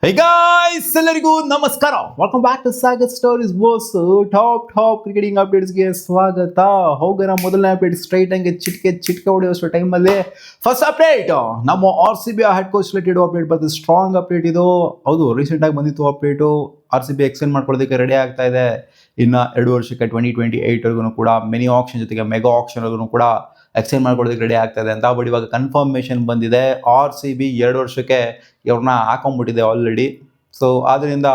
Hey guys, ಎಲ್ಲರಿಗೂ ನಮಸ್ಕಾರ. Welcome back to Sagar stories boss. Top cricketing ಅಪ್ಡೇಟ್ಸ್ಗೆ ಸ್ವಾಗತ. ಹೋಗೋಣ ಮೊದಲನೇ ಅಪ್ಡೇಟ್ ಸ್ಟ್ರೈಟ್ ಹಂಗೆ ಚಿಟಿಕೆ ಹೊಡೆಯೋಷ್ಟು ಟೈಮಲ್ಲಿ ಫಸ್ಟ್ ಅಪ್ಡೇಟ್ ನಮ್ಮ RCB head coach related update ಬಂದು ಸ್ಟ್ರಾಂಗ್ ಅಪ್ಡೇಟ್ ಇದು. ಹೌದು, ರೀಸೆಂಟಾಗಿ ಬಂದಿತ್ತು ಅಪ್ಡೇಟು. RCB ಎಕ್ಸ್ಟೆಂಡ್ ಮಾಡ್ಕೊಳ್ಳೋದಕ್ಕೆ ರೆಡಿ ಆಗ್ತಾ ಇದೆ. ಇನ್ನು 2 ವರ್ಷಕ್ಕೆ 2028 ಕೂಡ ಮಿನಿ ಆಕ್ಷನ್ ಜೊತೆಗೆ ಮೆಗಾ ಆಕ್ಷನ್ ಕೂಡ ಎಕ್ಸ್ಟೆಂಡ್ ಮಾಡ್ಕೊಳ್ಳೋದಕ್ಕೆ ರೆಡಿ ಆಗ್ತಾ ಇದೆ ಅಂತ. ಬಟ್ ಇವಾಗ ಕನ್ಫರ್ಮೇಷನ್ ಬಂದಿದೆ, RCB 2 ವರ್ಷಕ್ಕೆ ಇವ್ರನ್ನ ಹಾಕೊಂಡ್ಬಿಟ್ಟಿದೆ ಆಲ್ರೆಡಿ. ಸೊ ಆದ್ದರಿಂದ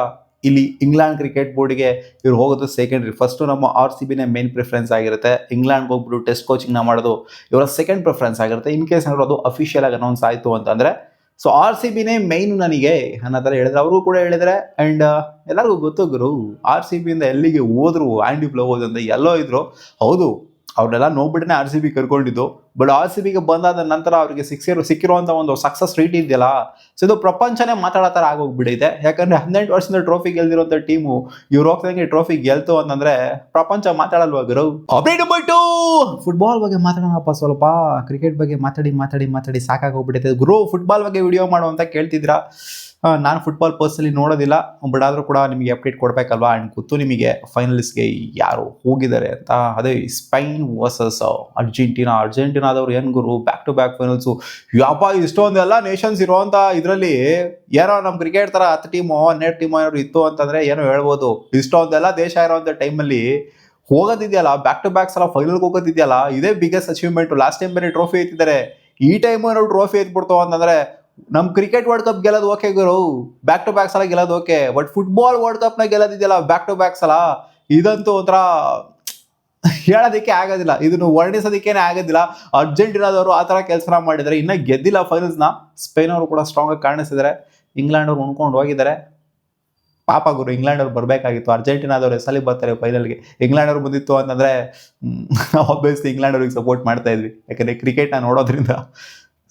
ಇಲ್ಲಿ ಇಂಗ್ಲೆಂಡ್ ಕ್ರಿಕೆಟ್ ಬೋರ್ಡ್ಗೆ ಇವ್ರು ಹೋಗೋದು ಸೆಕೆಂಡ್ರಿ. ಫಸ್ಟು ನಮ್ಮ RCBನೇ ಮೇನ್ ಪ್ರಿಫರೆನ್ಸ್ ಆಗಿರುತ್ತೆ. ಇಂಗ್ಲೆಂಡ್ಗೆ ಹೋಗ್ಬಿಟ್ಟು ಟೆಸ್ಟ್ ಕೋಚಿಂಗ್ನ ಮಾಡೋದು ಇವರ ಸೆಕೆಂಡ್ ಪ್ರಿಫರೆನ್ಸ್ ಆಗಿರುತ್ತೆ. ಇನ್ ಕೇಸ್ ಏನಾದ್ರು ಅದು ಅಫಿಷಿಯಲ್ ಆಗಿ ಅನೌನ್ಸ್ ಆಯಿತು ಅಂತಂದರೆ ಸೊ RCBನೇ ಮೈನ್ ನನಗೆ ಅನ್ನೋ ಥರ ಹೇಳಿದ್ರೆ, ಅವರು ಕೂಡ ಹೇಳಿದರೆ. ಆ್ಯಂಡ್ ಎಲ್ಲರಿಗೂ ಗೊತ್ತು ಗುರು, RCBಯಿಂದ ಎಲ್ಲಿಗೆ ಹೋದ್ರು ಆ್ಯಂಡಿ ಫ್ಲೋವರ್ಸ್ ಅಂತ ಎಲ್ಲೋ ಇದ್ರು. ಹೌದು, ಅವ್ರನ್ನೆಲ್ಲ ನೋಡ್ಬಿಟ್ಟೆ RCB ಕರ್ಕೊಂಡಿದ್ದು. ಬಟ್ RCBಗೆ ಬಂದಾದ ನಂತರ ಅವರಿಗೆ ಸಿಕ್ಕಿರುವಂಥ ಒಂದು ಸಕ್ಸಸ್ ರೇಟ್ ಇದೆಯಲ್ಲ, ಸೊ ಇದು ಪ್ರಪಂಚನೇ ಮಾತಾಡೋ ಥರ ಆಗೋಗ್ಬಿಟ್ಟಿದೆ. ಯಾಕಂದರೆ 18 ವರ್ಷದಿಂದ ಟ್ರೋಫಿ ಗೆಲ್ದಿರುವಂಥ ಟೀಮು ಇವ್ರು ಹೋಗ್ದಂಗೆ ಟ್ರೋಫಿ ಗೆಲ್ತು ಅಂತಂದರೆ ಪ್ರಪಂಚ ಮಾತಾಡಲ್ವಾ ಗುರು. ಅಪ್ಡೇಟ್ ನಂಬರ್ 2, ಫುಟ್ಬಾಲ್ ಬಗ್ಗೆ ಮಾತಾಡೋಣಪ್ಪ ಸ್ವಲ್ಪ. ಕ್ರಿಕೆಟ್ ಬಗ್ಗೆ ಮಾತಾಡಿ ಸಾಕಾಗೋಗ್ಬಿಟ್ಟೈತೆ ಗುರು. ಫುಟ್ಬಾಲ್ ಬಗ್ಗೆ ವಿಡಿಯೋ ಮಾಡು ಅಂತ ಕೇಳ್ತಿದ್ದೀರಾ. ನಾನು ಫುಟ್ಬಾಲ್ ಪರ್ಸನಲಿ ನೋಡೋದಿಲ್ಲ, ಬಟ್ ಆದರೂ ಕೂಡ ನಿಮಗೆ ಅಪ್ಡೇಟ್ ಕೊಡಬೇಕಲ್ವಾ. ಆ್ಯಂಡ್ ಗೊತ್ತು ನಿಮಗೆ ಫೈನಲಿಸ್ಟ್ಗೆ ಯಾರು ಹೋಗಿದ್ದಾರೆ ಅಂತ. ಅದೇ ಸ್ಪೈನ್ ವರ್ಸಸ್ ಅರ್ಜೆಂಟೀನಾದವ್ರು ಏನು ಗುರು, ಬ್ಯಾಕ್ ಟು ಬ್ಯಾಕ್ ಫೈನಲ್ಸು. ಯಾಪ ಇಷ್ಟೊಂದೆಲ್ಲ ನೇಷನ್ಸ್ ಇರೋವಂಥ ಇದರಲ್ಲಿ ಏನೋ ನಮ್ಮ ಕ್ರಿಕೆಟ್ ಥರ 10 ಟೀಮೋ 12 ಟೀಮೋ ಏನಾದ್ರು ಇತ್ತು ಅಂತಂದರೆ ಏನೋ ಹೇಳ್ಬೋದು. ಇಷ್ಟೊಂದೆಲ್ಲ ದೇಶ ಇರೋವಂಥ ಟೈಮಲ್ಲಿ ಹೋಗೋದಿದೆಯಲ್ಲ, ಬ್ಯಾಕ್ ಟು ಬ್ಯಾಕ್ಸ್ ಎಲ್ಲ ಫೈನಲ್ಗೆ ಹೋಗೋದಿದೆಯಲ್ಲ, ಇದೇ ಬಿಗ್ಗೆಸ್ಟ್ ಅಚೀವ್ಮೆಂಟು. ಲಾಸ್ಟ್ ಟೈಮ್ ಬೇರೆ ಟ್ರೋಫಿ ಎತ್ತಿದ್ದಾರೆ, ಈ ಟೈಮು ಏನಾದ್ರು ಟ್ರೋಫಿ ಎತ್ಬಿಡ್ತಾವ ಅಂತಂದರೆ ನಮ್ಮ ಕ್ರಿಕೆಟ್ ವರ್ಲ್ಡ್ ಕಪ್ ಗೆಲ್ಲೋದು ಓಕೆ ಗುರು, ಬ್ಯಾಕ್ ಟು ಬ್ಯಾಕ್ಸ್ ಎಲ್ಲ ಗೆಲ್ಲೋದು ಓಕೆ. ಬಟ್ ಫುಟ್ಬಾಲ್ ವರ್ಲ್ಡ್ ಕಪ್ನ ಗೆಲ್ಲೋದಿದೆಯಲ್ಲ ಬ್ಯಾಕ್ ಟು ಬ್ಯಾಕ್ಸ್ ಅಲ್ಲ, ಇದಂತೂ ಒಂಥರ ಹೇಳೋದಕ್ಕೆ ಆಗೋದಿಲ್ಲ, ಇದನ್ನು ವರ್ಣಿಸೋದಕ್ಕೇನೆ ಆಗೋದಿಲ್ಲ. ಅರ್ಜೆಂಟೀನಾದವರು ಆ ಥರ ಕೆಲಸ ಮಾಡಿದ್ದಾರೆ, ಇನ್ನೂ ಗೆದ್ದಿಲ್ಲ ಫೈನಲ್ಸ್ನ. ಸ್ಪೇನ್ ಅವರು ಕೂಡ ಸ್ಟ್ರಾಂಗ್ ಆಗಿ ಕಾಣಿಸಿದ್ದಾರೆ. ಇಂಗ್ಲೆಂಡ್ ಅವ್ರು ಉಣ್ಕೊಂಡು ಹೋಗಿದ್ದಾರೆ. ಪಾಪ ಗುರು, ಇಂಗ್ಲೆಂಡ್ ಅವ್ರು ಬರಬೇಕಾಗಿತ್ತು. ಅರ್ಜೆಂಟೀನಾದವ್ರು ಎಸಲಿ ಬರ್ತಾರೆ ಫೈನಲ್ಗೆ. ಇಂಗ್ಲೆಂಡ್ ಅವ್ರು ಬಂದಿತ್ತು ಅಂತಂದರೆ ಆಬ್ವಿಯಸ್ಲಿ ಇಂಗ್ಲೆಂಡ್ ಅವ್ರಿಗೆ ಸಪೋರ್ಟ್ ಮಾಡ್ತಾ ಇದ್ವಿ, ಯಾಕಂದರೆ ಕ್ರಿಕೆಟ್ನ ನೋಡೋದ್ರಿಂದ.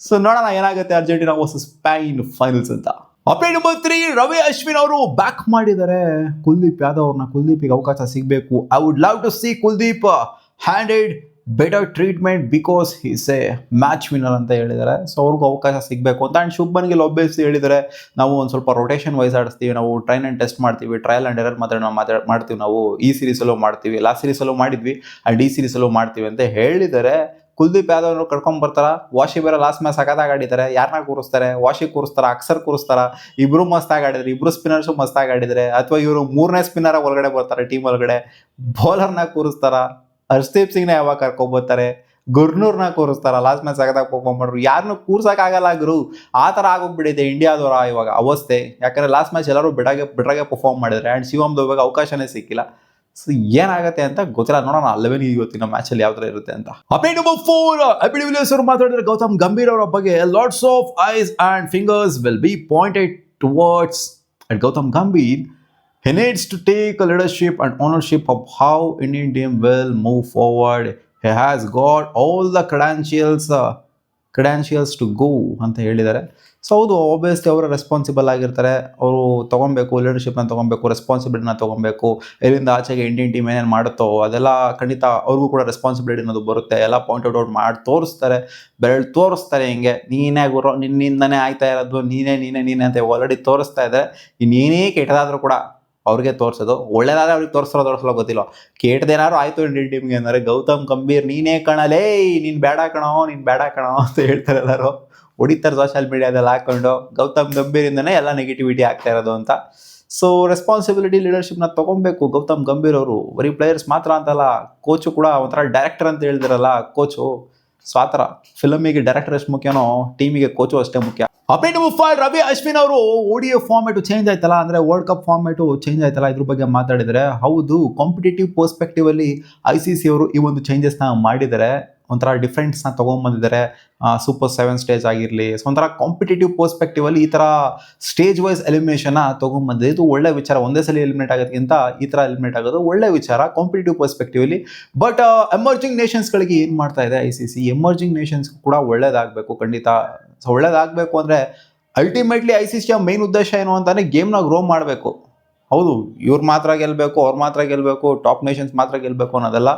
ಸೊ ನೋಡೋಣ ಏನಾಗುತ್ತೆ ಅರ್ಜೆಂಟೀನಾ ವರ್ಸಸ್ ಸ್ಪೈನ್ ಫೈನಲ್ಸ್ ಅಂತ. ಅಪ್ಡೇಟ್ ನಂಬರ್ 3, ರವಿ ಅಶ್ವಿನ್ ಅವರು ಬ್ಯಾಕ್ ಮಾಡಿದ್ದಾರೆ ಕುಲ್ದೀಪ್ ಯಾದವ್ ಅವ್ರನ್ನ. ಕುಲ್ದೀಪಿಗೆ ಅವಕಾಶ ಸಿಗಬೇಕು. I would love to see Kuldeep handed better treatment because is a match winner ಅಂತ ಹೇಳಿದ್ದಾರೆ. ಸೊ ಅವ್ರಿಗೂ ಅವಕಾಶ ಸಿಗಬೇಕು ಅಂತ. ಆ್ಯಂಡ್ ಶುಭ್ಮನ್ ಗಿಲ್ ಒಬ್ಬಿಯಸ್ಲಿ ಹೇಳಿದ್ದಾರೆ, ನಾವು ಒಂದು ಸ್ವಲ್ಪ ರೊಟೇಷನ್ ವೈಸ್ ಆಡಿಸ್ತೀವಿ, ನಾವು ಟ್ರೈನ್ ಆ್ಯಂಡ್ ಟೆಸ್ಟ್ ಮಾಡ್ತೀವಿ, ಟ್ರಯಲ್ ಆ್ಯಂಡ್ ಎರರ್ ಮಾಡ್ತೀವಿ. ನಾವು ಈ ಸೀರೀಸಲ್ಲೂ ಮಾಡ್ತೀವಿ, ಲಾಸ್ಟ್ ಸೀರೀಸಲ್ಲೂ ಮಾಡಿದ್ವಿ, ಆ್ಯಂಡ್ ಈ ಸೀರೀಸಲ್ಲೂ ಮಾಡ್ತೀವಿ ಅಂತ ಹೇಳಿದ್ದಾರೆ. ಕುಲ್ದೀಪ್ ಯಾದವ್ ಕರ್ಕೊಂಡ್ ಬರ್ತಾರ. ವಾಶಿ ಬೇರೆ ಲಾಸ್ಟ್ ಮ್ಯಾಚ್ ಸಖತ್ತಾಗಿ ಆಡಿದ್ದಾರೆ. ಯಾರನ್ನ ಕೂರಿಸ್ತಾರೆ? ವಾಶಿ ಕೂರಿಸ್ತಾರ, ಅಕ್ಸರ್ ಕೂರಿಸ್ತಾರ. ಇಬ್ರು ಮಸ್ತಾಗಿ ಆಡಿದ್ರೆ, ಇಬ್ರು ಸ್ಪಿನ್ನರ್ಸು ಮಸ್ತಾಗಿ ಆಡಿದ್ರೆ. ಅಥವಾ ಇವರು 3ನೇ ಸ್ಪಿನ್ನರ್ ಒಳಗಡೆ ಬರ್ತಾರೆ ಟೀಮ್ ಒಳಗಡೆ. ಬೌಲರ್ನ ಕೂರಿಸ್ತಾರ. ಹರ್ಷದೀಪ್ ಸಿಂಗ್ನ ಯಾವಾಗ ಕರ್ಕೊಂಡ್ಬರ್ತಾರೆ? ಗುರ್ನೂರ್ನ ಕೂರಿಸ್ತಾರ. ಲಾಸ್ಟ್ ಮ್ಯಾಚ್ ಸಖತ್ತಾಗಿ ಪರ್ಫಾರ್ಮ್ ಮಾಡ್ರು. ಯಾರನ್ನೂ ಕೂರ್ಸೋಕ್ಕಾಗಲ್ಲ ಗುರು. ಆ ಥರ ಆಗೋಗ್ಬಿಟ್ಟಿದೆ ಇಂಡಿಯಾದವರ ಇವಾಗ ಅವಸ್ಥೆ. ಯಾಕಂದರೆ ಲಾಸ್ಟ್ ಮ್ಯಾಚ್ ಎಲ್ಲರೂ ಬೆಟ್ರಾಗೆ ಪರ್ಫಾರ್ಮ್ ಮಾಡಿದ್ದಾರೆ. ಆ್ಯಂಡ್ ಶಿವಮ್ ದುಬೆಗೆ ಅವಕಾಶನೇ ಸಿಕ್ಕಿಲ್ಲ. ಸೊ ಏನಾಗುತ್ತೆ ಅಂತ ಗೊತ್ತಿಲ್ಲ, ನೋಡೋಣ 11 ಇವತ್ತಿನ ಮ್ಯಾಚಲ್ಲಿ ಯಾವ ಥರ ಇರುತ್ತೆ ಅಂತ. ಅಪ್ಡೇಟ್ ನಂಬರ್ 4, ಎಬಿ ಡಿವಿಲಿಯರ್ಸ್ ಅವರು ಮಾತಾಡಿದ್ರೆ ಗೌತಮ್ ಗಂಭೀರ್ ಅವರ ಬಗ್ಗೆ. Lots of ice and fingers will be pointed towards at Gautam Gambhir. He needs to take a leadership and ownership of how Indian team will move forward. He has got all the credentials to go ಅಂತ ಹೇಳಿದ್ದಾರೆ. So ಹೌದು, obviously ಅವರು responsible ಆಗಿರ್ತಾರೆ. ಅವರು ತೊಗೊಬೇಕು, ಲೀಡರ್ಶಿಪ್ನ ತೊಗೊಬೇಕು, ರೆಸ್ಪಾನ್ಸಿಬಿಲಿಟಿನ ತೊಗೊಬೇಕು. ಇದರಿಂದ ಆಚೆಗೆ ಇಂಡಿಯನ್ ಟೀಮ್ ಏನೇನು ಮಾಡುತ್ತೋ ಅದೆಲ್ಲ ಖಂಡಿತ ಅವ್ರಿಗೂ ಕೂಡ ರೆಸ್ಪಾನ್ಸಿಬಿಲಿಟಿ ಅನ್ನೋದು ಬರುತ್ತೆ. ಎಲ್ಲ ಪಾಯಿಂಟ್ ಔಟ್ ಮಾಡಿ ತೋರಿಸ್ತಾರೆ, ಬೆರಳು ತೋರಿಸ್ತಾರೆ. ಹಿಂಗೆ ನೀನೇ ಗುರು, ನಿನ್ನಿಂದನೇ ಆಗ್ತಾ ಇರೋದು, ನೀನೇ ಅಂತ ಆಲ್ರೆಡಿ ತೋರಿಸ್ತಾ ಇದ್ದಾರೆ. ಇನ್ನೇನೇ ಕೆಟ್ಟದಾದರೂ ಕೂಡ ಅವ್ರಿಗೆ ತೋರಿಸೋದು, ಒಳ್ಳೇದಾದ್ರೆ ಅವ್ರಿಗೆ ತೋರಿಸೋಲ್ಲ ಗೊತ್ತಿಲ್ಲ. ಕೆಟ್ಟದೇನಾದ್ರು ಆಯಿತು ಇಂಡಿಯನ್ ಟೀಮ್ಗೆ ಅಂದರೆ ಗೌತಮ್ ಗಂಭೀರ್ ನೀನೇ ಕಣಲೇ, ನೀನು ಬೇಡ ಕಣೋ ಅಂತ ಹೇಳ್ತಾರೆ ಎಲ್ಲರೂ. ಹೊಡಿತಾರೆ ಸೋಷಿಯಲ್ ಮೀಡಿಯಾದಲ್ಲಿ ಹಾಕೊಂಡು. ಗೌತಮ್ ಗಂಭೀರಿಂದನೇ ಎಲ್ಲ ನೆಗೆಟಿವಿಟಿ ಆಗ್ತಾ ಇರೋದು ಅಂತ. ಸೊ ರೆಸ್ಪಾನ್ಸಿಬಿಲಿಟಿ, ಲೀಡರ್ಶಿಪ್ನ ತೊಗೊಬೇಕು ಗೌತಮ್ ಗಂಭೀರ್ ಅವರು. ಬರೀ ಪ್ಲೇಯರ್ಸ್ ಮಾತ್ರ ಅಂತಲ್ಲ, ಕೋಚು ಕೂಡ ಒಂಥರ ಡೈರೆಕ್ಟರ್ ಅಂತ ಹೇಳ್ದಿರಲ್ಲ ಕೋಚು. ಸೊ ಆ ಥರ ಫಿಲಮಿಗೆ ಡೈರೆಕ್ಟರ್ ಎಷ್ಟು ಮುಖ್ಯನೋ ಟೀಮಿಗೆ ಕೋಚು ಅಷ್ಟೇ ಮುಖ್ಯ. ಅಪ್ಡೇಟ್ ನಂಬರ್ 5, ರವಿ ಅಶ್ವಿನ್ ಅವರು ODI ಫಾರ್ಮೇಟು ಚೇಂಜ್ ಆಯ್ತಲ್ಲ, ಅಂದರೆ ವರ್ಲ್ಡ್ ಕಪ್ ಫಾರ್ಮೇಟು ಚೇಂಜ್ ಆಯ್ತಲ್ಲ, ಇದ್ರ ಬಗ್ಗೆ ಮಾತಾಡಿದರೆ. ಹೌದು, ಕಾಂಪಿಟೇಟಿವ್ ಪರ್ಸ್ಪೆಕ್ಟಿವಲ್ಲಿ ICC ಅವರು ಈ ಒಂದು ಚೇಂಜಸ್ನ ಮಾಡಿದ್ದಾರೆ. ಒಂಥರ ಡಿಫ್ರೆಂಟ್ಸ್ನ ತೊಗೊಂಬಂದಿದ್ದಾರೆ. ಸೂಪರ್ 7 ಸ್ಟೇಜ್ ಆಗಿರಲಿ. ಸೊ ಒಂಥರ ಕಾಂಪಿಟೇಟಿವ್ ಪರ್ಸ್ಪೆಕ್ಟಿವಲ್ಲಿ ಈ ಥರ ಸ್ಟೇಜ್ ವೈಸ್ ಎಲಿಮಿನೇಷನ್ನ ತೊಗೊಂಬಂದಿದೆ. ಇದು ಒಳ್ಳೆ ವಿಚಾರ. ಒಂದೇ ಸಲ ಎಲಿಮಿನೇಟ್ ಆಗೋದಕ್ಕಿಂತ ಈ ಥರ ಎಲಿಮಿನೇಟ್ ಆಗೋದು ಒಳ್ಳೆ ವಿಚಾರ ಕಾಂಪಿಟೇಟಿವ್ ಪರ್ಸ್ಪೆಕ್ಟಿವಲ್ಲಿ. ಬಟ್ ಎಮರ್ಜಿಂಗ್ ನೇಷನ್ಸ್ಗಳಿಗೆ ಏನು ಮಾಡ್ತಾ ಇದೆ ICC? ಎಮರ್ಜಿಂಗ್ ನೇಷನ್ಸ್ ಕೂಡ ಒಳ್ಳೇದಾಗಬೇಕು ಖಂಡಿತ. ಸೊ ಒಳ್ಳೇದಾಗಬೇಕು ಅಂದರೆ ಅಲ್ಟಿಮೇಟ್ಲಿ ICCಯ ಮೇನ್ ಉದ್ದೇಶ ಏನು ಅಂತಂದರೆ ಗೇಮ್ನ ಗ್ರೋ ಮಾಡಬೇಕು. ಹೌದು, ಇವ್ರು ಮಾತ್ರ ಗೆಲ್ಲಬೇಕು, ಅವ್ರು ಮಾತ್ರ ಗೆಲ್ಲಬೇಕು, ಟಾಪ್ ನೇಷನ್ಸ್ ಮಾತ್ರ ಗೆಲ್ಲಬೇಕು ಅನ್ನೋದೆಲ್ಲ.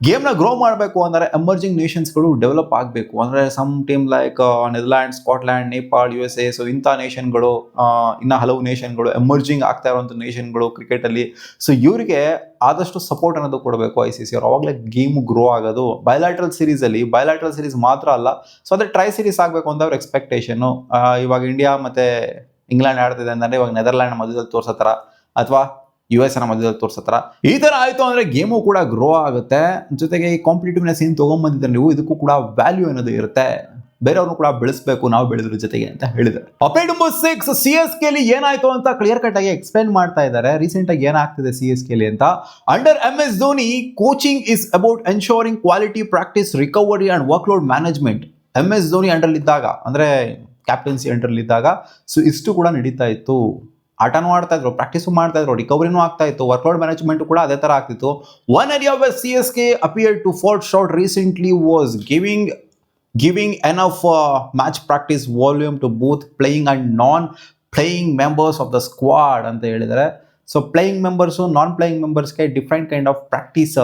ಗೇಮ್ನ ಗ್ರೋ ಮಾಡಬೇಕು ಅಂದರೆ ಎಮರ್ಜಿಂಗ್ ನೇಷನ್ಸ್ಗಳು ಡೆವಲಪ್ ಆಗಬೇಕು. ಅಂದರೆ some team like Netherland, Scotland, Nepal, USA, so ಇಂಥ ನೇಷನ್ಗಳು, ಇನ್ನು ಹಲವು ನೇಷನ್ಗಳು, ಎಮರ್ಜಿಂಗ್ ಆಗ್ತಾ ಇರುವಂಥ ನೇಷನ್ಗಳು ಕ್ರಿಕೆಟಲ್ಲಿ. ಸೊ ಇವರಿಗೆ ಆದಷ್ಟು ಸಪೋರ್ಟ್ ಅನ್ನೋದು ಕೊಡಬೇಕು ICC ಅವರು, ಅವಾಗಲೇ ಗೇಮ್ ಗ್ರೋ ಆಗೋದು. ಬಯಲಾಟ್ರಲ್ ಸೀರೀಸ್ ಮಾತ್ರ ಅಲ್ಲ, ಸೊ ಅದೇ ಟ್ರೈ ಸೀರೀಸ್ ಆಗಬೇಕು ಅಂತ ಅವ್ರ ಎಕ್ಸ್ಪೆಕ್ಟೇಷನ್ನು. ಇವಾಗ ಇಂಡಿಯಾ ಮತ್ತು ಇಂಗ್ಲೆಂಡ್ ಆಡ್ತಿದೆ ಅಂತಂದರೆ ಇವಾಗ ನೆದರ್ಲ್ಯಾಂಡ್ ಮಧ್ಯದಲ್ಲಿ ತೋರಿಸೋ ಥರ ಅಥವಾ US ಮಧ್ಯದಲ್ಲಿ ತೋರಿಸೋ ಥರ ಈ ಥರ ಆಯಿತು ಅಂದರೆ ಗೇಮು ಕೂಡ ಗ್ರೋ ಆಗುತ್ತೆ. ಜೊತೆಗೆ ಈ ಕಾಂಪಿಟೇಟಿವ್ನೆಸ್ ಏನು ತೊಗೊಂಬಂದಿದ್ದಾರೆ ನೀವು, ಇದಕ್ಕೂ ಕೂಡ ವ್ಯಾಲ್ಯೂ ಅನ್ನೋದು ಇರುತ್ತೆ. ಬೇರೆಯವ್ರನ್ನು ಕೂಡ ಬೆಳೆಸಬೇಕು ನಾವು ಬೆಳೆದ್ರ ಜೊತೆಗೆ ಅಂತ ಹೇಳಿದ್ದಾರೆ. ಅಪ್ಡೇಟ್ ನಂಬರ್ 6, CSK ಏನಾಯ್ತು ಅಂತ ಕ್ಲಿಯರ್ ಕಟ್ ಆಗಿ ಎಕ್ಸ್ಪ್ಲೈನ್ ಮಾಡ್ತಾ ಇದ್ದಾರೆ. ರೀಸೆಂಟ್ ಆಗಿ ಏನಾಗ್ತಿದೆ CSK ಅಂತ. Under MS Dhoni coaching is about ensuring quality, practice, recovery and workload management. MS Dhoni ಅಂಡರ್ಲಿದ್ದಾಗ ಅಂದರೆ ಕ್ಯಾಪ್ಟನ್ಸಿ ಅಂಡರ್ಲಿದ್ದಾಗ ಸೊ ಇಷ್ಟು ಕೂಡ ನಡೀತಾ ಇತ್ತು. ಆಟನೂ ಆಡ್ತಾ ಇದ್ರು, ಪ್ರಾಕ್ಟೀಸು ಮಾಡ್ತಾ ಇದ್ರು, ರಿಕವರಿನೂ ಆಗ್ತಾ ಇತ್ತು, ವರ್ಕ್ಲೋಡ್ ಮ್ಯಾನೇಜ್ಮೆಂಟ್ ಕೂಡ ಅದೇ ಥರ ಆಗ್ತಿತ್ತು. One area wear CSK appeared to fall short recently was giving enough match practice volume to both playing and non-playing members of the squad ಅಂತ ಹೇಳಿದರೆ. So playing members non playing ಮೆಂಬರ್ಸ್ಗೆ different kind of practice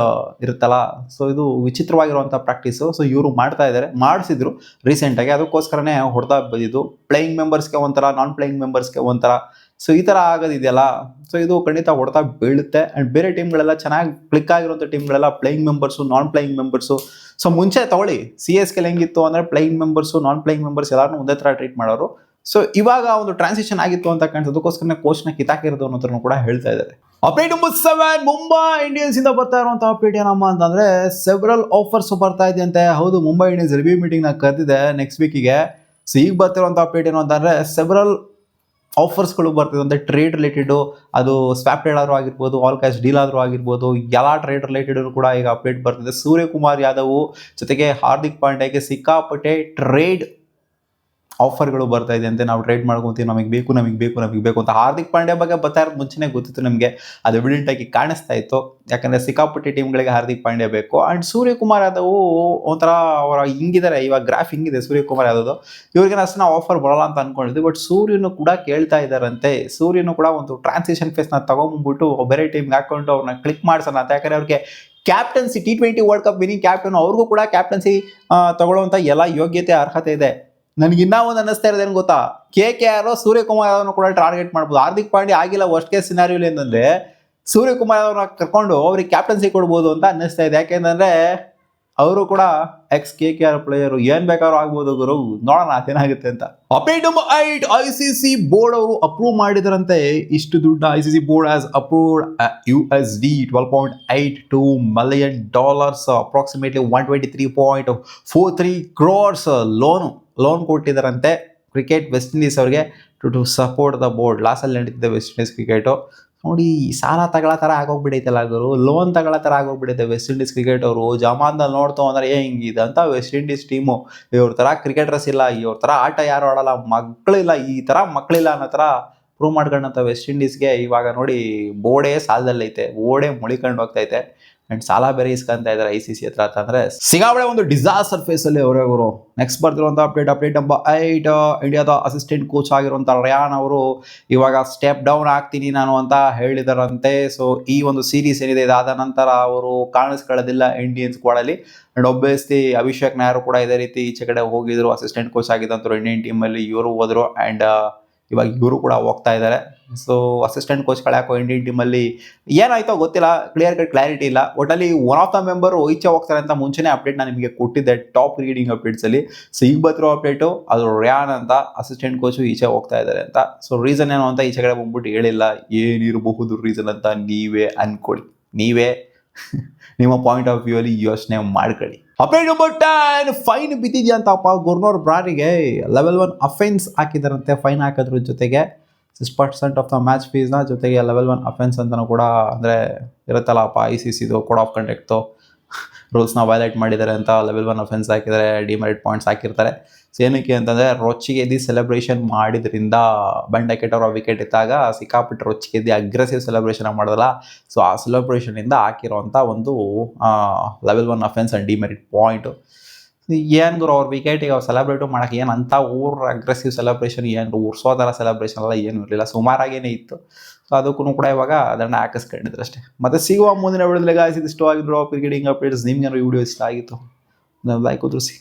ಇರುತ್ತಲ್ಲ, so ಇದು ವಿಚಿತ್ರವಾಗಿರುವಂಥ practice. So ಇವರು ಮಾಡಿಸಿದ್ರು ರೀಸೆಂಟಾಗಿ, ಅದಕ್ಕೋಸ್ಕರನೇ ಹೊಡೆದ ಬಂದಿದ್ದು. ಪ್ಲೇಯಿಂಗ್ ಮೆಂಬರ್ಸ್ಗೆ ಒಂಥರ, ನಾನ್ ಪ್ಲೇಯಿಂಗ್ ಮೆಂಬರ್ಸ್ಗೆ ಒಂಥರ, ಸೊ ಈ ಥರ ಆಗೋದಿದೆಯಲ್ಲ. ಸೊ ಇದು ಖಂಡಿತ ಹೊಡೆತ ಬೀಳುತ್ತೆ. ಆ್ಯಂಡ್ ಬೇರೆ ಟೀಮ್ಗಳೆಲ್ಲ ಚೆನ್ನಾಗಿ ಕ್ಲಿಕ್ ಆಗಿರುವಂಥ ಟೀಮ್ಗಳೆಲ್ಲ playing members, non playing members. So ಮುಂಚೆ ತಗೊಳ್ಳಿ CSK ಹೆಂಗಿತ್ತು ಅಂದರೆ playing members, non playing members ಎಲ್ಲರೂ ಒಂದೇ ಥರ ಟ್ರೀಟ್ ಮಾಡೋರು. ಸೊ ಇವಾಗ ಒಂದು ಟ್ರಾನ್ಸಿಷನ್ ಆಗಿತ್ತು ಅಂತ ಕಾಣಿಸೋದಕ್ಕೋಸ್ಕರ ಕೋಚ್ನ ಕಿತಾಕಿರೋದು ಅನ್ನೋದನ್ನು ಕೂಡ ಹೇಳ್ತಾ ಇದ್ದಾರೆ. ಅಪ್ಡೇಟ್ ನಂಬರ್ 7, ಮುಂಬೈ ಇಂಡಿಯನ್ಸ್ ಇಂದ ಬರ್ತಾ ಇರುವಂತಹ ಅಪ್ಡೇಟ್ ಏನಮ್ಮ ಅಂತಂದ್ರೆ ಸೆವರಲ್ ಆಫರ್ಸ್ ಬರ್ತಾ ಇದೆ ಅಂತೆ. ಹೌದು, ಮುಂಬೈ ಇಂಡಿಯನ್ಸ್ ರಿವ್ಯೂ ಮೀಟಿಂಗ್ ನ ಕರೆದಿದೆ ನೆಕ್ಸ್ಟ್ ವೀಕಿಗೆ. ಸೊ ಈಗ ಬರ್ತಿರುವಂಥ ಅಪ್ಡೇಟ್ ಏನು ಅಂತಂದ್ರೆ ಸೆವರಲ್ ಆಫರ್ಸ್ಗಳು ಬರ್ತಿದೆ ಅಂತ. ಟ್ರೇಡ್ ರಿಲೇಟೆಡು, ಅದು ಸ್ವ್ಯಾಪ್ ಟ್ರೇಡ್ ಆದರೂ ಆಗಿರ್ಬೋದು, ಆಲ್ ಕ್ಯಾಶ್ ಡೀಲ್ ಆದರೂ ಆಗಿರ್ಬೋದು, ಎಲ್ಲ ಟ್ರೇಡ್ ರಿಲೇಟೆಡ್ ಕೂಡ ಈಗ ಅಪ್ಡೇಟ್ ಬರ್ತಿದೆ. ಸೂರ್ಯಕುಮಾರ್ ಯಾದವ್ ಜೊತೆಗೆ ಹಾರ್ದಿಕ್ ಪಾಂಡ್ಯಗೆ ಸಿಕ್ಕಾಪಟ್ಟೆ ಟ್ರೇಡ್ ಆಫರ್ಗಳು ಬರ್ತಾ ಇದೆ ಅಂತೆ. ನಾವು ಟ್ರೇಡ್ ಮಾಡ್ಕೊತೀವಿ, ನಮಗೆ ಬೇಕು ಅಂತ. ಹಾರ್ದಿಕ್ ಪಾಂಡ್ಯ ಬಗ್ಗೆ ಬರ್ತಾ ಇರೋದು ಮುಂಚೆನೇ ಗೊತ್ತಿತ್ತು ನಮಗೆ, ಅದು ಎವಿಡೆಂಟ್ ಆಗಿ ಕಾಣಿಸ್ತಾ ಇತ್ತು. ಯಾಕಂದರೆ ಸಿಕ್ಕಾಪಟ್ಟೆ ಟೀಮ್ಗಳಿಗೆ ಹಾರ್ದಿಕ್ ಪಾಂಡ್ಯ ಬೇಕು. ಆ್ಯಂಡ್ ಸೂರ್ಯಕುಮಾರ್ ಯಾದವ್ ಒಂಥರ ಅವರ ಹಿಂಗಿದ್ದಾರೆ, ಇವಾಗ ಗ್ರಾಫ್ ಹಿಂಗಿದೆ ಸೂರ್ಯಕುಮಾರ್ ಯಾದವ್. ಇವ್ರಿಗೆ ಅಷ್ಟು ನಾವು ಆಫರ್ ಬರೋಲ್ಲ ಅಂತ ಅನ್ಕೊಂಡಿದ್ವಿ, ಬಟ್ ಸೂರ್ಯನು ಕೂಡ ಕೇಳ್ತಾ ಇದ್ದಾರಂತೆ. ಸೂರ್ಯನು ಕೂಡ ಒಂದು ಟ್ರಾನ್ಸಿಷನ್ ಫೇಸ್ನ ತಗೊಂಡ್ಬಿಟ್ಟು ಬೇರೆ ಟೀಮ್ಗೆ ಹಾಕೊಂಡು ಅವ್ರನ್ನ ಕ್ಲಿಕ್ ಮಾಡ್ಸೋಣ ಅಂತ. ಯಾಕಂದರೆ ಅವ್ರಿಗೆ captaincy, T20 world cup winning captain, ಅವ್ರಿಗೂ ಕೂಡ ಕ್ಯಾಪ್ಟನ್ಸಿ ತಗೊಳ್ಳುವಂಥ ಎಲ್ಲ ಯೋಗ್ಯತೆ, ಅರ್ಹತೆ ಇದೆ. ನನಗಿನ್ನ ಒಂದು ಅನ್ನಿಸ್ತಾ ಇರೋದೇನು ಗೊತ್ತಾ, KKR ಸೂರ್ಯಕುಮಾರ್ ಯಾದವ್ನ ಕೂಡ ಟಾರ್ಗೆಟ್ ಮಾಡ್ಬೋದು. ಹಾರ್ದಿಕ್ ಪಾಂಡ್ಯ ಆಗಿಲ್ಲ ವರ್ಸ್ಟ್ ಕೇಸ್ ಸಿನಾರಿಯೋಲಿ ಅಂತಂದರೆ ಸೂರ್ಯಕುಮಾರ್ ಯಾದವ್ನ ಕರ್ಕೊಂಡು ಅವ್ರಿಗೆ ಕ್ಯಾಪ್ಟನ್ಸಿ ಕೊಡ್ಬೋದು ಅಂತ ಅನ್ನಿಸ್ತಾ ಇದೆ. ಯಾಕೆಂದರೆ ಅವರು ಕೂಡ KKR ಪ್ಲೇಯರು, ಏನು ಬೇಕಾದ್ರೂ ಆಗ್ಬೋದು ಗುರು, ನೋಡೋಣ ಅದೇನಾಗುತ್ತೆ ಅಂತ. ಅಪ್ಡೇಟ್ ನಂಬರ್ 8, ICC ಬೋರ್ಡ್ ಅವರು ಅಪ್ರೂವ್ ಮಾಡಿದ್ರಂತೆ. ಇಷ್ಟು ದುಡ್ಡು ICC board has approved USD $12.82 million, approximately 123.43 crores loan ಕೊಟ್ಟಿದ್ದಾರಂತೆ ಕ್ರಿಕೆಟ್ ವೆಸ್ಟ್ ಇಂಡೀಸ್ ಅವ್ರಿಗೆ ಟು ಸಪೋರ್ಟ್ ದ ಬೋರ್ಡ್. ಲಾಸಲ್ಲಿ ನಡೀತಿದೆ ವೆಸ್ಟ್ ಇಂಡೀಸ್ ಕ್ರಿಕೆಟು. ನೋಡಿ, ಸಾಲ ತಗೊಳ್ಳೋ ಥರ ಆಗೋಗ್ಬಿಡೈತಲ್ಲ ಗುರು, ಲೋನ್ ತಗೊಳ್ಳೋ ಥರ ಆಗೋಗ್ಬಿಡೈತೆ ವೆಸ್ಟ್ ಇಂಡೀಸ್ ಕ್ರಿಕೆಟ್ ಅವರು. ಜಮಾನ್ದಲ್ಲಿ ನೋಡ್ತು ಅಂದರೆ ಹಿಂಗಿದೆ ಅಂತ ವೆಸ್ಟ್ ಇಂಡೀಸ್ ಟೀಮು. ಇವ್ರ ಥರ ಕ್ರಿಕೆಟರ್ಸ್ ಇಲ್ಲ, ಇವ್ರ ಥರ ಆಟ ಯಾರು ಆಡೋಲ್ಲ, ಮಕ್ಕಳಿಲ್ಲ, ಈ ಥರ ಮಕ್ಕಳಿಲ್ಲ ಅನ್ನೋ ಥರ ಪ್ರೂವ್ ಮಾಡ್ಕೊಂಡಂಥ ವೆಸ್ಟ್ ಇಂಡೀಸ್ಗೆ ಇವಾಗ ನೋಡಿ ಬೋರ್ಡೇ ಸಾಲದಲ್ಲೈತೆ, ಬೋರ್ಡೇ ಮುಳಿಕೊಂಡು ಹೋಗ್ತೈತೆ. ಆ್ಯಂಡ್ ಸಾಲ ಬೇರೆ ಇಸ್ಕೊಂತ ಇದ್ದಾರೆ ICC ಹತ್ರ ಅಂತಂದರೆ ಸಿಗಾಬಳೆ ಒಂದು ಡಿಸಾಸ್ಟರ್ ಫೇಸಲ್ಲಿ ಅವರವರು. ನೆಕ್ಸ್ಟ್ ಬರ್ತಿರುವಂಥ ಅಪ್ಡೇಟ್ ನಂಬರ್ 8, ಇಂಡಿಯಾದ ಅಸಿಸ್ಟೆಂಟ್ ಕೋಚ್ ಆಗಿರುವಂಥ ರಿಯಾನ್ ಅವರು ಇವಾಗ ಸ್ಟೆಪ್ ಡೌನ್ ಆಗ್ತೀನಿ ನಾನು ಅಂತ ಹೇಳಿದಾರಂತೆ. ಸೊ ಈ ಒಂದು ಸೀರೀಸ್ ಏನಿದೆ ಇದಾದ ನಂತರ ಅವರು ಕಾಣಿಸ್ಕೊಳ್ಳೋದಿಲ್ಲ ಇಂಡಿಯನ್ ಸ್ಕ್ವಾಡಲ್ಲಿ. ಆ್ಯಂಡ್ ಒಬ್ಬಿಯಸ್ಲಿ ಅಭಿಷೇಕ್ ನಾಯರ್ ಕೂಡ ಇದೇ ರೀತಿ ಈಚೆ ಕಡೆ ಹೋಗಿದ್ರು, ಅಸಿಸ್ಟೆಂಟ್ ಕೋಚ್ ಆಗಿದ್ದಂಥವ್ರು ಇಂಡಿಯನ್ ಟೀಮಲ್ಲಿ. ಇವರು ಹೋದರು ಆ್ಯಂಡ್ ಇವಾಗ ಇವರು ಕೂಡ ಹೋಗ್ತಾ ಇದ್ದಾರೆ. ಸೊ ಅಸಿಸ್ಟೆಂಟ್ ಕೋಚ್ಗಳು ಯಾಕೋ ಇಂಡಿಯನ್ ಟೀಮಲ್ಲಿ ಏನಾಯ್ತೋ ಗೊತ್ತಿಲ್ಲ, ಕ್ಲಾರಿಟಿ ಇಲ್ಲ. ಒಟ್ಟಲ್ಲಿ ಒನ್ ಆಫ್ ದ ಮೆಂಬರು ಈಚೆ ಹೋಗ್ತಾರೆ ಅಂತ ಮುಂಚೆನೇ ಅಪ್ಡೇಟ್ ನಾನು ನಿಮಗೆ ಕೊಟ್ಟಿದ್ದೆ ಟಾಪ್ ರೀಡಿಂಗ್ ಅಪ್ಡೇಟ್ಸಲ್ಲಿ. ಸೊ ಈಗ ಬರ್ತಿರೋ ಅಪ್ಡೇಟು ಅದು ರಿಯಾನ್ ಅಂತ ಅಸಿಸ್ಟೆಂಟ್ ಕೋಚು ಈಚೆ ಹೋಗ್ತಾ ಇದ್ದಾರೆ ಅಂತ. ಸೊ ರೀಸನ್ ಏನು ಅಂತ ಈಚೆ ಕಡೆ ಬಂದ್ಬಿಟ್ಟು ಹೇಳಿಲ್ಲ, ಏನಿರಬಹುದು ರೀಸನ್ ಅಂತ ನೀವೇ ಅನ್ಕೊಳ್ಳಿ, ನೀವೇ ನಿಮ್ಮ ಪಾಯಿಂಟ್ ಆಫ್ ವ್ಯೂ ಅಲ್ಲಿ ಯೋಚನೆ ಮಾಡ್ಕೊಳ್ಳಿ. ಅಪ್ಡೇಟ್ ನಂಬರ್ 10, ಫೈನ್ ಬಿದ್ದಿದ್ಯಾ ಅಂತಪ್ಪ ಗುರ್ನೂರ್ ಬ್ರಾರಿಗೆ. ಲೆವೆಲ್ 1 ಅಫೆನ್ಸ್ ಹಾಕಿದಾರಂತೆ. ಫೈನ್ ಹಾಕೋದ್ರ ಜೊತೆಗೆ 6% ಆಫ್ ದ ಮ್ಯಾಚ್ ಫೀಸ್ನ ಜೊತೆಗೆ ಲೆವೆಲ್ 1 ಅಫೆನ್ಸ್ ಅಂತಲೂ ಕೂಡ, ಅಂದರೆ ಇರುತ್ತಲ್ಲಪ್ಪ ICCದು ಕೋಡ್ ಆಫ್ ಕಂಡಕ್ಟು ರೂಲ್ಸ್ನ ವೈಲೇಟ್ ಮಾಡಿದ್ದಾರೆ ಅಂತ ಲೆವೆಲ್ 1 ಅಫೆನ್ಸ್ ಹಾಕಿದರೆ ಡಿಮೆರಿಟ್ ಪಾಯಿಂಟ್ಸ್ ಹಾಕಿರ್ತಾರೆ. ಸೊ ಏನಕ್ಕೆ ಅಂತಂದರೆ ರೊಚ್ಚಿಗೆದ್ದಿ ಸೆಲೆಬ್ರೇಷನ್ ಮಾಡಿದ್ರಿಂದ ಬಂಡಕೆಟ್ ಅವರ ವಿಕೆಟ್ ಇದ್ದಾಗ ಸಿಕ್ಕಾಪಟ್ಟೆ ರೊಚ್ಚಿಗೆದ್ದಿ ಅಗ್ರೆಸಿವ್ ಸೆಲೆಬ್ರೇಷನ್ ಮಾಡೋದಲ್ಲ. ಸೊ ಆ ಸೆಲೆಬ್ರೇಷನಿಂದ ಹಾಕಿರೋವಂಥ ಒಂದು level 1 offence and demerit point. ಏನು ಗುರು ಅವ್ರ ವಿಕೆಟಿಗೆ ಅವ್ರು ಸೆಲೆಬ್ರೇಟು ಮಾಡೋಕೆ ಏನು ಅಂತ ಅಗ್ರೆಸಿವ್ ಸೆಲೆಬ್ರೇಷನ್ ಏನು ಉರ್ಸೋ ಥರ ಸೆಲೆಬ್ರೇಷನ್ ಎಲ್ಲ ಏನೂ ಇರಲಿಲ್ಲ, ಸುಮಾರಾಗೇನೆ ಇತ್ತು. ಸೊ ಅದಕ್ಕೂ ಕೂಡ ಇವಾಗ ಅದನ್ನು ಹಾಕಿಸ್ಕೊಂಡಿದ್ರು ಅಷ್ಟೇ. ಮತ್ತೆ ಸಿಗುವ ಮುಂದಿನ ವಿಡಿಯೋದಲ್ಲಿ ಗಾಯ್ಸ್, ಇದಿಷ್ಟು ಆಗಿದ್ರು ಕ್ರಿಕೆಟಿಂಗ್ ಅಪ್ಡೇಟ್ಸ್. ನಿಮ್ಗೇನಾದ್ರು ಈ ವಿಡಿಯೋ ಇಷ್ಟ ಆಗಿತ್ತು ಲೈಕ್ ಉದ್ರಿಸಿ.